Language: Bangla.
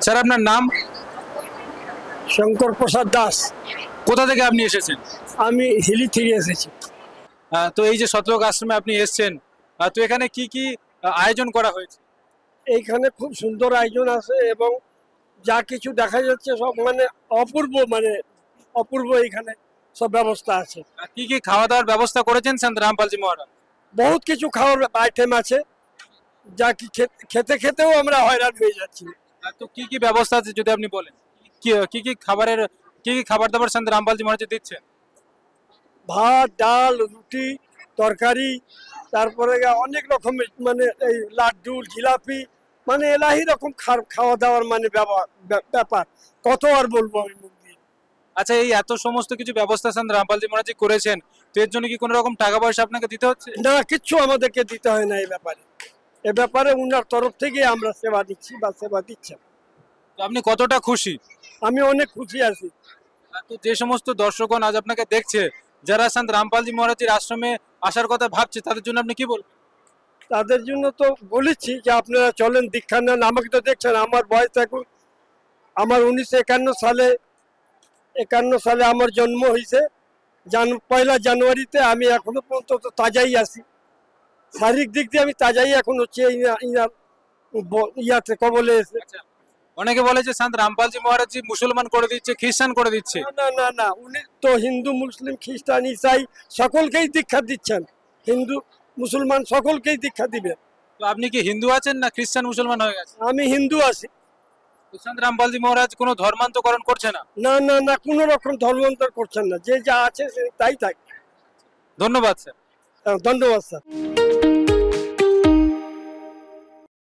স্যার আপনার নাম? শঙ্কর প্রসাদ দাস। কোথা থেকে আপনি এসেছেন? আমি হিলি থেকে এসেছি। তো এই যে শতলোক আশ্রমে আপনি এসেছেন, তো এখানে কি কি আয়োজন করা হয়েছে? এইখানে খুব সুন্দর আয়োজন আছে এবং যা কিছু দেখা যাচ্ছে সব অপূর্ব এখানে সব ব্যবস্থা আছে। কি কি খাওয়া দাওয়ার ব্যবস্থা করেছেন সন্ত রামপালজি মহারাজ? বহুত কিছু খাওয়ার আইটেম আছে, যা কি খেতে খেতেও আমরা হয়রান হয়ে যাচ্ছি। তো কি কি ব্যবস্থা আছে যদি আপনি বলেন, কি কি খাবার দাবার সন্ত রামপালজি মহারাজ দিচ্ছে? ভাত, ডাল, রুটি, তরকারি, তারপরে অনেক রকমের এই লাড্ডু, জিলাপি, এলাহি রকম খাওয়া দাওয়ার ব্যাপার কত আর বলবো আমি মুখ দিয়ে। আচ্ছা, এই এত সমস্ত কিছু ব্যবস্থা সন্ত রামপালজি মহারাজ করেছেন, তো এর জন্য কি কোনো রকম টাকা পয়সা আপনাকে দিতে হচ্ছে? না, কিচ্ছু আমাদেরকে দিতে হয় না। এ ব্যাপারে উনার তরফ থেকে আমরা সেবা দিচ্ছি বা সেবা দিচ্ছেন। তো আপনি কতটা খুশি? আমি অনেক খুশি আছি। তো যে সমস্ত দর্শকগণ আজ আপনাকে দেখছে, যারা সন্ত রামপালজি মহারাজের আশ্রমে আসার কথা ভাবছে, তাদের জন্য আপনি কি বলবেন? তাদের জন্য তো বলেছি যে আপনারা চলেন, দীক্ষা নেন। আমাকে তো দেখছেন, আমার বয়স এখন, আমার 1951 সালে আমার জন্ম হয়েছে। 1 জানুয়ারিতে। আমি এখনো পর্যন্ত তাজাই আছি, শারীরিক দিক দিয়ে আমি তাজাই এখন হচ্ছে ইয়াতে কবলে এসে। আচ্ছা, অনেকে বলে যে সন্ত রামপালজি মহারাজ মুসলমান করে দিচ্ছে, খ্রিস্টান করে দিচ্ছে। না না না, উনি তো হিন্দু, মুসলিম, খ্রিস্টান, ইসাই সকলকেই দীক্ষা দিচ্ছেন। হিন্দু মুসলমান সকলকেই দীক্ষা দিবেন। তো আপনি কি হিন্দু আছেন না খ্রিস্টান মুসলমান হয়ে গেছে? আমি হিন্দু আছি। সন্ত রামপালজি মহারাজ কোনো ধর্মান্তকরণ করছে না? না না না, কোনো রকম ধর্মান্তর করছেন না, যে যা আছে তাই থাকবে। ধন্যবাদ স্যার। ধন্যবাদ স্যার।